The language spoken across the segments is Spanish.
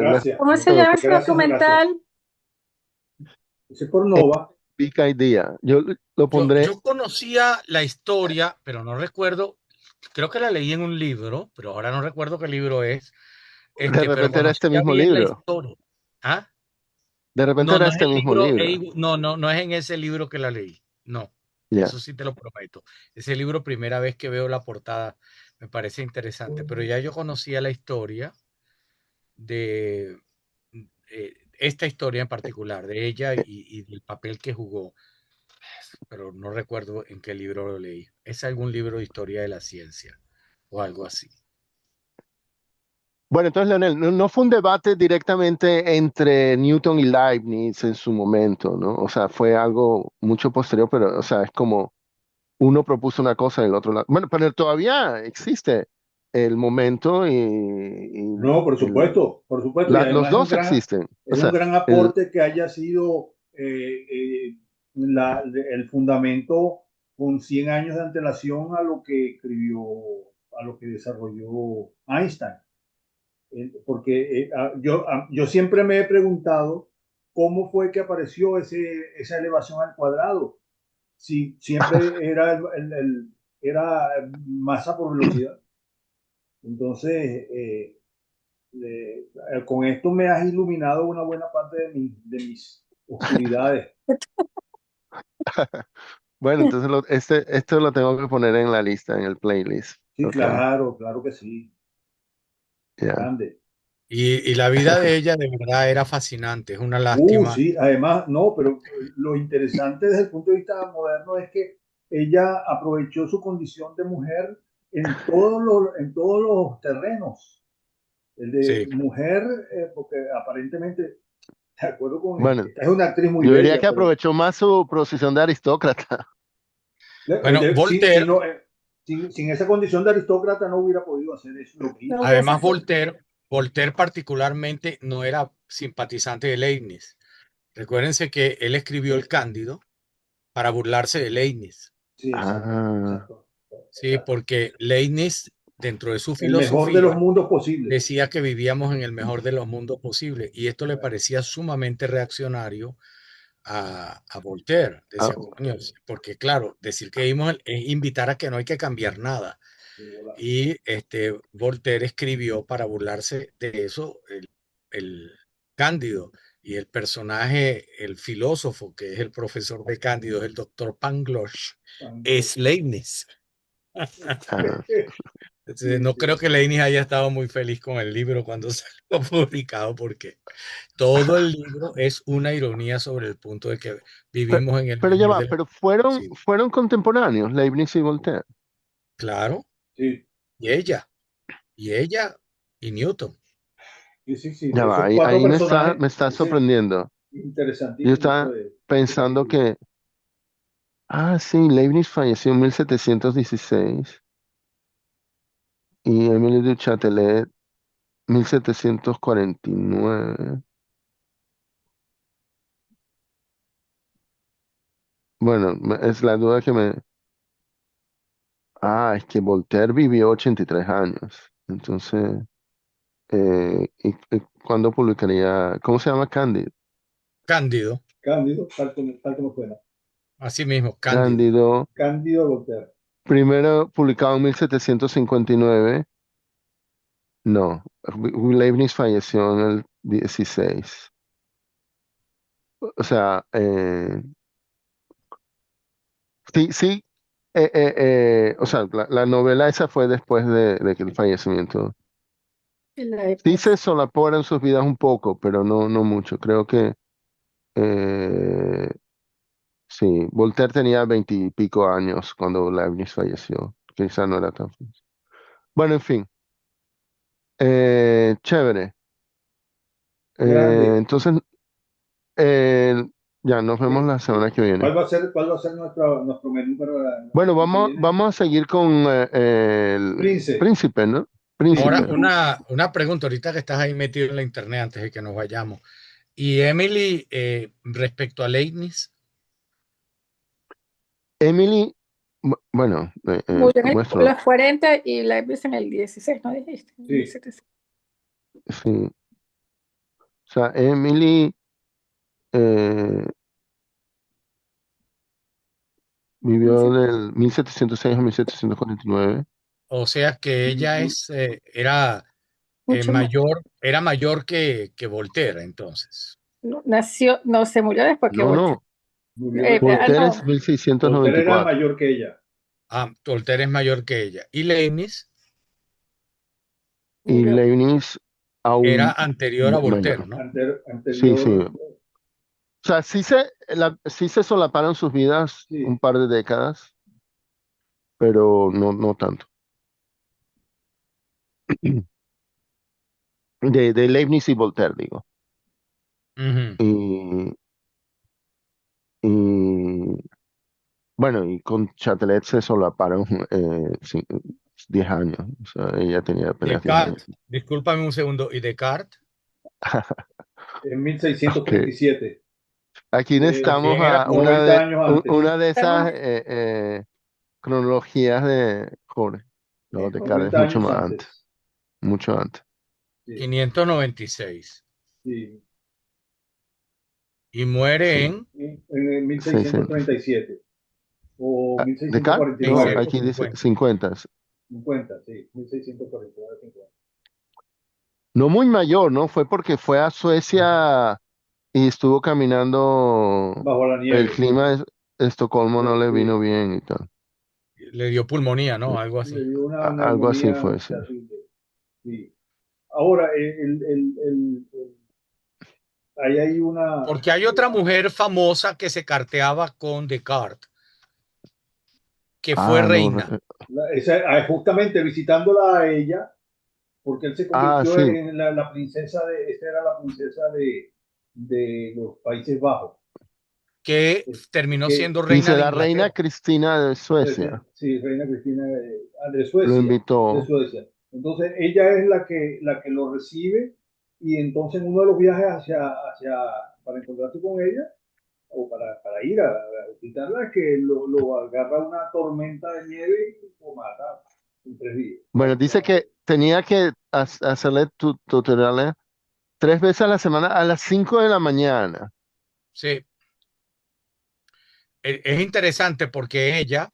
Gracias. ¿Cómo se llama ese Gracias, gracias. documental? Ese es por Nova. Big Idea. Yo lo pondré. Yo conocía la historia, pero no recuerdo, creo que la leí en un libro, pero ahora no recuerdo qué libro es, De pero repente era este conocía mismo bien la libro. historia. ¿Ah? De repente No, era no es este el mismo libro, libro. no es en ese libro que la leí. No, Ya. eso sí te lo prometo. Ese libro, primera vez que veo la portada, me parece interesante, pero ya yo conocía la historia de esta historia en particular, de ella y del papel que jugó, pero no recuerdo en qué libro lo leí. Es algún libro de historia de la ciencia o algo así. Bueno, entonces, Leonel, no fue un debate directamente entre Newton y Leibniz en su momento, ¿no? O sea, fue algo mucho posterior, pero, o sea, es como uno propuso una cosa y el otro la... Bueno, pero todavía existe el momento No, por el- supuesto, por supuesto. Y los además dos existen. O es un sea, gran el, aporte que haya sido el fundamento con 100 años de antelación a lo que escribió, a lo que desarrolló Einstein. Porque yo siempre me he preguntado cómo fue que apareció esa elevación al cuadrado. Si siempre era masa por velocidad. Entonces, con esto me has iluminado una buena parte de mis oscuridades. bueno, entonces esto lo tengo que poner en la lista, en el playlist. Sí, Ok, claro, claro que sí. ya. Grande. Y la vida de ella de verdad era fascinante. Es una lástima. Sí, además, no, pero lo interesante desde el punto de vista moderno es que ella aprovechó su condición de mujer en todos los terrenos. El de Sí. mujer, porque aparentemente, de acuerdo con Bueno, esta es una actriz muy yo diría bella, que pero aprovechó más su posición de aristócrata. Bueno, si Voltaire, no, sin esa condición de aristócrata no hubiera podido hacer eso lo que No hizo. hubiese además sido. Voltaire particularmente no era simpatizante de Leibniz. Recuérdense que él escribió el Cándido para burlarse de Leibniz. Sí, exacto, Ah, exacto, Sí, exacto. porque Leibniz, dentro de su El mejor de filosofía, los mundos posibles. decía que vivíamos en el mejor de los mundos posibles y esto le parecía sumamente reaccionario a Voltaire. ah, Decía, coño, porque claro, decir que vivimos es invitar a que no hay que cambiar nada. Y Voltaire escribió para burlarse de eso el Cándido y el personaje, el filósofo que es el profesor de Cándido, es el doctor Pangloss, es Leibniz. ah. Entonces, Sí, no sí, creo que sí. Leibniz haya estado muy feliz con el libro cuando salió publicado porque todo el libro es una ironía sobre el punto de que Pero, vivimos en el pero ya mejor va, de los... pero fueron, Sí, fueron contemporáneos, Leibniz y Voltaire. claro, Sí, y ella, y ella, y Newton. sí, sí, sí. Ya va, Esos ahí, cuatro ahí personajes me está es sorprendiendo. Yo interesantísimo eso estaba de ese pensando capítulo. que, sí, Leibniz falleció en 1716 y Emile du Châtelet 1749. Bueno, es la duda que me... Ah, es que Voltaire vivió 83 años. Entonces, ¿cuándo publicaría? ¿Cómo se llama Cándido? Cándido, Cándido, tal como suena. así mismo, Cándido. Cándido, Cándido Voltaire. primero publicado en 1759. No, Leibniz falleció en el 16. O sea, sí, sí, o sea, la novela esa fue después de que el fallecimiento. En la Sí época. se solaparon sus vidas un poco, pero no mucho. Creo que eh, sí, Voltaire tenía 20 y pico años cuando Leibniz falleció. Quizá no era tan fácil. Bueno, en fin, chévere. Grande. Entonces, eh, ya nos vemos la semana que viene. Cuál va a ser nuestro menú para la Bueno, semana que viene? vamos a seguir con el Prince. príncipe, ¿no? Ahora, Príncipe. una pregunta, ahorita que estás ahí metido en la internet antes de que nos vayamos. Y Emily, respecto a Leibniz, Emily, bueno, Murió en muéstralo. los 40 y la en el 16, ¿no dijiste? En Sí. 1700. Sí. O sea, Emily eh, vivió del 1706 a 1749. O sea que ella Mucho más. era mayor que Voltaire, entonces. Nació, no, se murió después que No, Voltaire. no, Murió después de Voltaire ella. es Voltaire era 1694. mayor que ella. Ah, Voltaire es mayor que ella. Y Leibniz Y Murió. Leibniz era aún anterior a Voltaire, mayor. ¿no? Sí, sí. Anterior, O sea, sí se solaparon sus vidas un sí. par de décadas, pero no, no tanto. De Leibniz y Voltaire, digo. Ujú. Y, y bueno, y con Chatelet se solaparon 10 años. O sea, ella tenía apenas 10 años. Descartes, discúlpame un segundo, ¿y Descartes? En Ok. 1637, Aquí necesitamos También era a 90 años antes. una de esas Estamos cronologías de Jorge. No, Descartes es 90 mucho años más antes. antes. Mucho antes. Sí, 596 sí. y muere Sí. en En el mil seiscientos 600. treinta y siete o mil seiscientos ¿Descartes? cuarenta y No, nueve aquí dice 650. 50. 50 sí, 1649, 50. No muy mayor, ¿no? Fue porque fue a Suecia y estuvo caminando. Bajo la El nieve. clima de Estocolmo no le vino Sí, bien y tal. Le dio pulmonía, ¿no? Algo así. le dio una Algo así neumonía fue, sí. terrible. Sí. Ahora, ahí hay una, Porque hay otra mujer famosa que se carteaba con Descartes, que fue Ah, no. reina. justamente visitándola a ella, porque él se convirtió Sí. en la princesa esta era la princesa de los Países Bajos, Que eh, terminó que siendo reina Dice de la reina Inglaterra. Cristina de Suecia. sí, Reina Cristina de Lo Suecia, de invitó. Suecia. Entonces ella es la que lo recibe y entonces en uno de los viajes para encontrarse con ella o para ir a visitarla, es que lo agarra una tormenta de nieve y lo mata en 3 días, Bueno, dice prácticamente. que tenía que hacerle tutoriales 3 veces a la semana a las 5 de la mañana. Sí, es interesante porque ella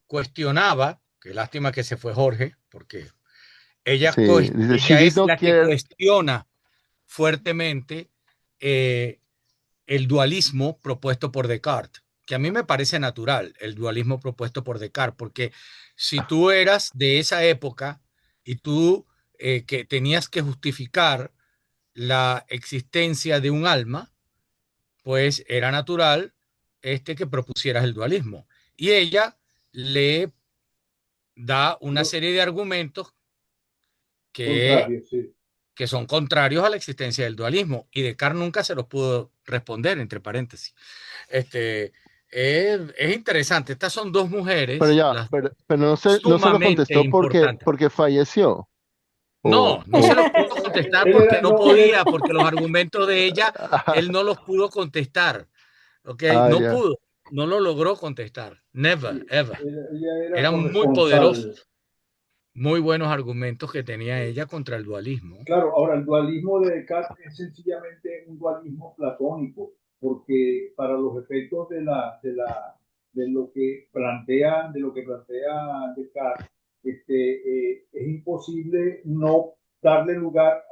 cuestionaba, qué lástima que se fue Jorge, porque Sí, dice, she ella did es not la que care. cuestiona fuertemente eh, el dualismo propuesto por Descartes, que a mí me parece natural, el dualismo propuesto por Descartes, porque si tú eras de esa época y tú que tenías que justificar la existencia de un alma, pues era natural que propusieras el dualismo. Y ella le da una Lo serie de argumentos que, contrario, sí. que son contrarios a la existencia del dualismo. Y Descartes nunca se los pudo responder, entre paréntesis. Este, es interesante. Estas son dos Pero mujeres, ya, las pero no se lo sumamente contestó importantes. porque falleció. No, no se O, los pudo contestar Él porque era, no no, él era, podía, porque los argumentos de ella, él no los pudo contestar. ¿Ok? No ya. pudo, no lo logró contestar. Never, sí, ever. ella era Eran muy corresponsal. poderosos, muy buenos argumentos que tenía ella contra el dualismo. Claro, ahora el dualismo de Descartes es sencillamente un dualismo platónico, porque para los efectos de lo que plantea Descartes, es imposible no darle lugar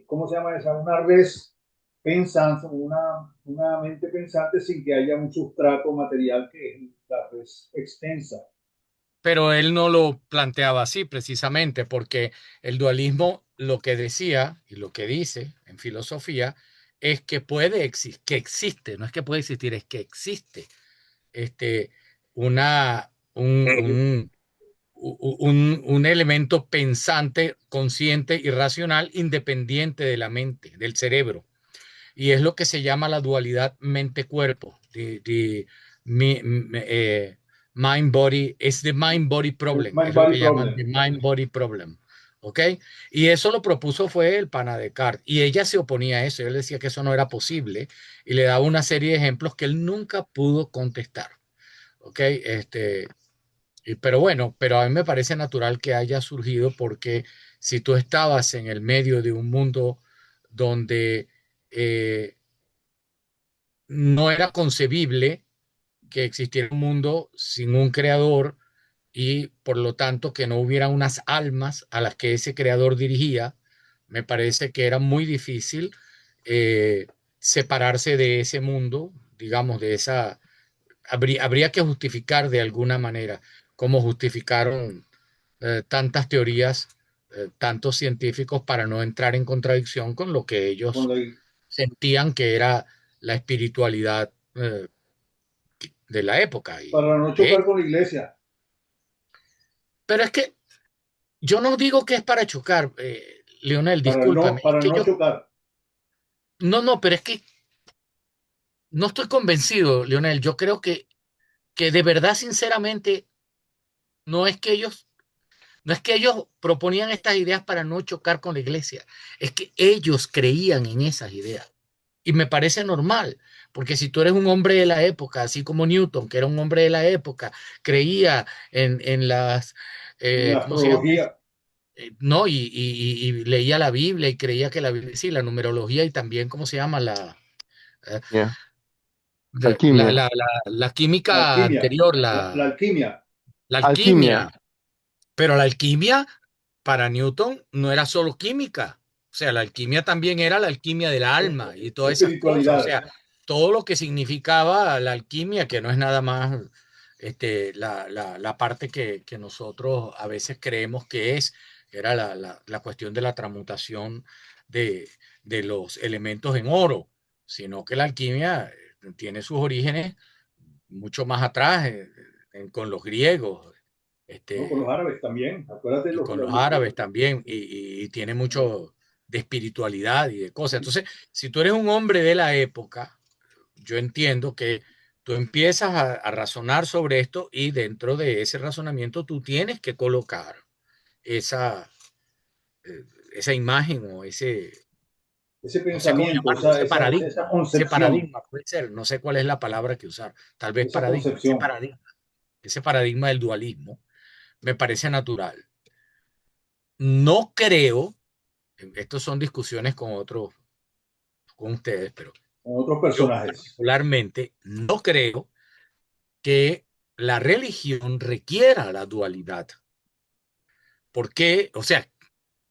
¿cómo se llama esa? Una res pensante, una mente pensante sin que haya un sustrato material que es la res extensa. Pero él no lo planteaba así precisamente porque el dualismo lo que decía y lo que dice en filosofía es que puede existir, que existe, no es que puede existir, es que existe este, una, un elemento pensante, consciente y racional independiente de la mente, del cerebro. Y es lo que se llama la dualidad mente-cuerpo. Mind-body, es the mind-body El problem, mind es lo body que llaman problem. the mind-body problem. ¿Ok? Y eso lo propuso fue el pana Descartes. Y ella se oponía a eso. Él decía que eso no era posible y le daba una serie de ejemplos que él nunca pudo contestar. ¿Ok? Pero bueno, pero a mí me parece natural que haya surgido porque si tú estabas en el medio de un mundo donde eh, no era concebible que existiera un mundo sin un creador y por lo tanto que no hubiera unas almas a las que ese creador dirigía, me parece que era muy difícil eh, separarse de ese mundo, digamos, de esa... habría que justificar de alguna manera, como justificaron tantas teorías, tantos científicos, para no entrar en contradicción con lo que ellos Cuando, sentían que era la espiritualidad de la época. Y para no de chocar con la iglesia, Pero es que yo no digo que es para chocar, Leonel, discúlpame. Es para que no chocar. no, no, pero es que no estoy convencido, Leonel. Yo creo que de verdad, sinceramente, no es que ellos, no es que ellos proponían estas ideas para no chocar con la iglesia. Es que ellos creían en esas ideas. Y me parece normal, porque si tú eres un hombre de la época, así como Newton, que era un hombre de la época, creía en las, En la ¿cómo se llama? astrología, No, y leía la Biblia y creía que la Biblia, sí, la numerología y también, ¿cómo se llama? Eh, Yeah. Alquimia. la la química alquimia, anterior, la alquimia. la Alquimia. alquimia. Pero la alquimia para Newton no era solo química. O sea, la alquimia también era la alquimia del alma y todas esas cosas. O Espiritualidad. sea, todo lo que significaba la alquimia, que no es nada más la parte que nosotros a veces creemos que es, que era la cuestión de la transmutación de, de los elementos en oro, sino que la alquimia tiene sus orígenes mucho más atrás, con los griegos. ¿No? Con los Este, árabes también. Acuérdate y con los árabes también, y tiene mucho de espiritualidad y de cosas. Entonces, si tú eres un hombre de la época, yo entiendo que tú empiezas a razonar sobre esto y dentro de ese razonamiento tú tienes que colocar esa, eh, esa imagen o ese no sé cómo pensamiento, llamarlo, esa ese concepción, paradigma puede ser, no sé cuál es la palabra que usar, tal vez esa concepción. ese paradigma del dualismo, me parece natural. No creo, estos son discusiones con otros, con ustedes, pero Con otros yo personajes. particularmente no creo que la religión requiera la dualidad. ¿Por qué? O sea,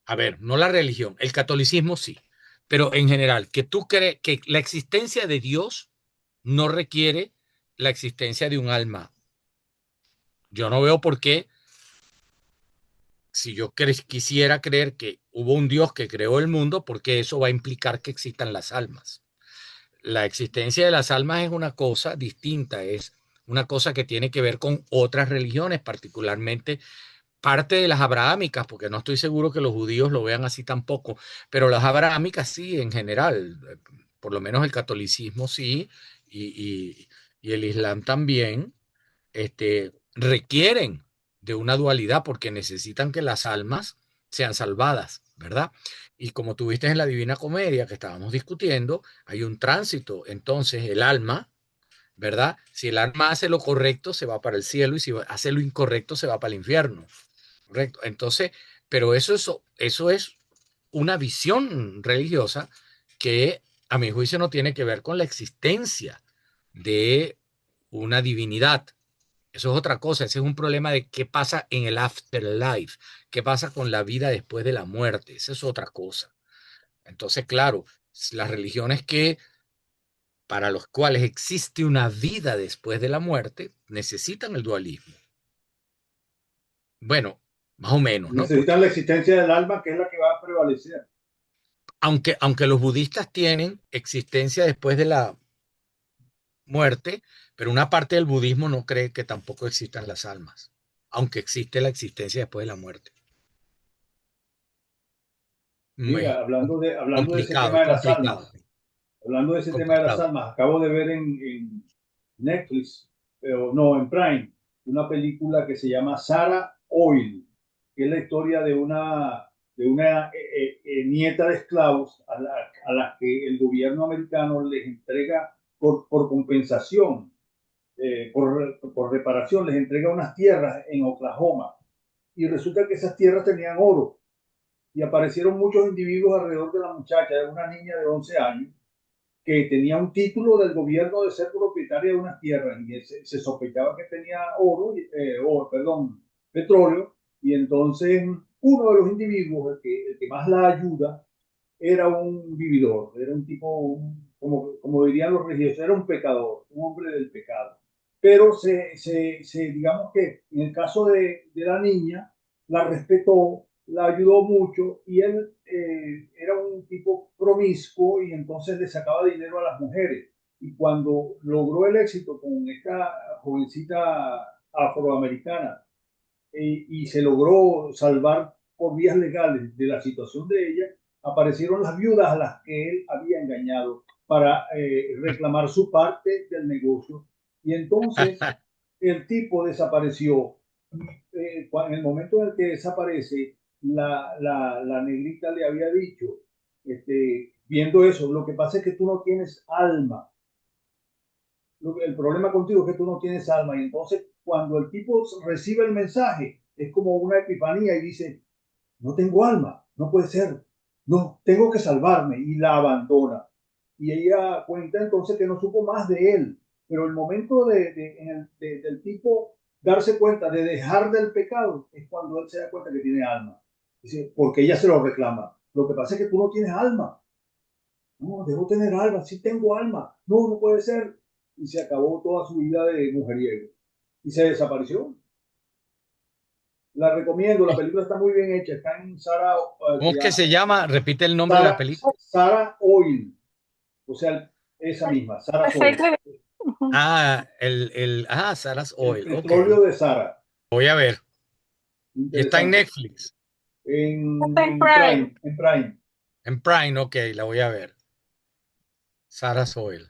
a ver, no la religión, el catolicismo sí, pero en general, que tú crees que la existencia de Dios no requiere la existencia de un alma. Yo no veo por qué, si yo quisiera creer que hubo un Dios que creó el mundo, porque eso va a implicar que existan las almas. La existencia de las almas es una cosa distinta, es una cosa que tiene que ver con otras religiones, particularmente parte de las abrahámicas, porque no estoy seguro que los judíos lo vean así tampoco, pero las abrahámicas sí, en general, por lo menos el catolicismo sí, y, y el islam también, requieren de una dualidad porque necesitan que las almas sean salvadas, ¿verdad? Y como tuviste en la Divina Comedia que estábamos discutiendo, hay un tránsito, entonces el alma, ¿verdad? Si el alma hace lo correcto, se va para el cielo y si hace lo incorrecto, se va para el infierno, ¿correcto? Entonces, pero eso es una visión religiosa que a mi juicio no tiene que ver con la existencia de una divinidad. Eso es otra cosa, ese es un problema de qué pasa en el afterlife, qué pasa con la vida después de la muerte, esa es otra cosa. Entonces, claro, las religiones que para los cuales existe una vida después de la muerte necesitan el dualismo. Bueno, más o menos, ¿no? Necesitan Porque la existencia del alma, que es la que va a prevalecer. aunque los budistas tienen existencia después de la muerte, pero una parte del budismo no cree que tampoco existan las almas, aunque existe la existencia después de la muerte. Es Mira, hablando de ese complicado, tema es de las complicado, almas, hablando de ese tema de las complicado. almas, acabo de ver en Netflix, pero no, en Prime, una película que se llama Sarah Oil, que es la historia de una nieta de esclavos a las que el gobierno americano les entrega por compensación, por reparación, les entrega unas tierras en Oklahoma. Y resulta que esas tierras tenían oro. y aparecieron muchos individuos alrededor de la muchacha, de una niña de 11 años, que tenía un título del gobierno de ser propietaria de unas tierras y se sospechaba que tenía perdón, petróleo, y entonces uno de los individuos, el que más la ayuda, era un vividor, era un tipo, como dirían los religiosos, era un pecador, un hombre del pecado. Pero digamos que en el caso de la niña, la respetó, la ayudó mucho y él era un tipo promiscuo y entonces le sacaba dinero a las mujeres. Y cuando logró el éxito con esta jovencita afroamericana y se logró salvar por vías legales de la situación de ella, aparecieron las viudas a las que él había engañado para reclamar su parte del negocio. Y entonces el tipo desapareció. En el momento en el que desaparece, la negrita le había dicho, viendo eso, lo que pasa es que tú no tienes alma. El problema contigo es que tú no tienes alma. Y entonces, cuando el tipo recibe el mensaje, es como una epifanía y dice, no tengo alma, no puede ser, no, tengo que salvarme, y la abandona. Y ella cuenta entonces que no supo más de él, pero el momento del tipo darse cuenta de dejar del pecado es cuando él se da cuenta que tiene alma. Dice, porque ella se lo reclama. Lo que pasa es que tú no tienes alma. No, debo tener alma, sí tengo alma. No, no puede ser. Y se acabó toda su vida de mujeriego. Y se desapareció. La recomiendo, la película está muy bien hecha. Está en Sarah, ¿Cómo es que se llama? Repite el nombre de la película. Sarah Oil. O sea, esa misma, Sarah Oil. Sarah's El Oil. Ok. petróleo de Sarah. Voy a ver. Y está en Interesante. Netflix. En Prime. En Prime. En Prime, ok, la voy a ver. Sarah's Oil.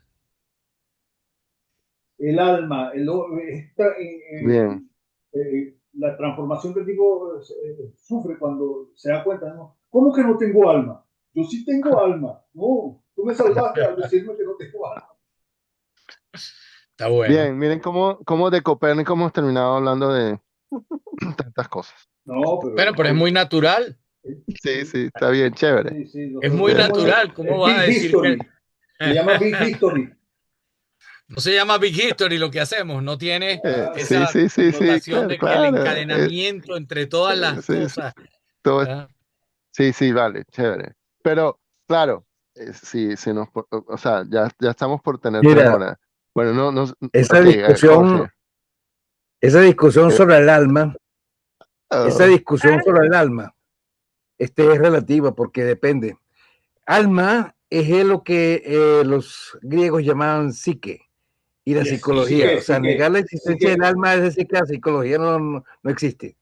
El alma, Bien. la transformación que el tipo sufre cuando se da cuenta, ¿no? ¿Cómo que no tengo alma? Yo sí tengo alma. No, tú me salvaste al decirme que no tengo alma. Está bueno. Bien, miren cómo de Copérnico hemos terminado hablando de tantas cosas. No, Bueno, pero es muy natural. Sí, sí, está bien, chévere. Sí, sí, Es muy natural. ¿Cómo vas a Big decir History. que Se llama Big History. no se llama Big History lo que hacemos? No tiene Sí, esa sí, sí, sí, connotación claro, de que el claro. encadenamiento entre todas las Sí, sí, cosas. todo, ¿Ah? sí, sí, vale, chévere. Pero, claro, sí, o sea, ya estamos por tener 3 Mira, horas. Bueno, no, esa ok, discusión, Jorge. esa discusión Eh, sobre el alma, esa oh, discusión sobre el alma, es relativa porque depende. Alma es lo que los griegos llamaban psique y la Yes, psicología. O sea, negar la existencia del que, alma es decir que la psicología no existe.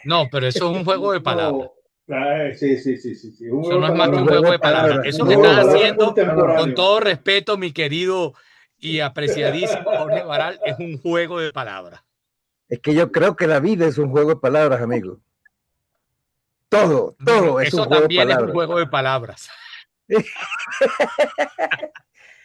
No, pero eso es un juego de palabras. no, sí, sí, sí, sí, sí. Un Eso juego de no es más que Un un palabras. juego juego de de palabras. palabras. Eso Un que juego de estás palabras haciendo, con contemporáneo. todo respeto, mi querido y apreciadísimo Jorge Baral, es un juego de palabras. Es que yo creo que la vida es un juego de palabras, amigo. Todo Bueno, es un eso juego de también es un palabras. juego de palabras.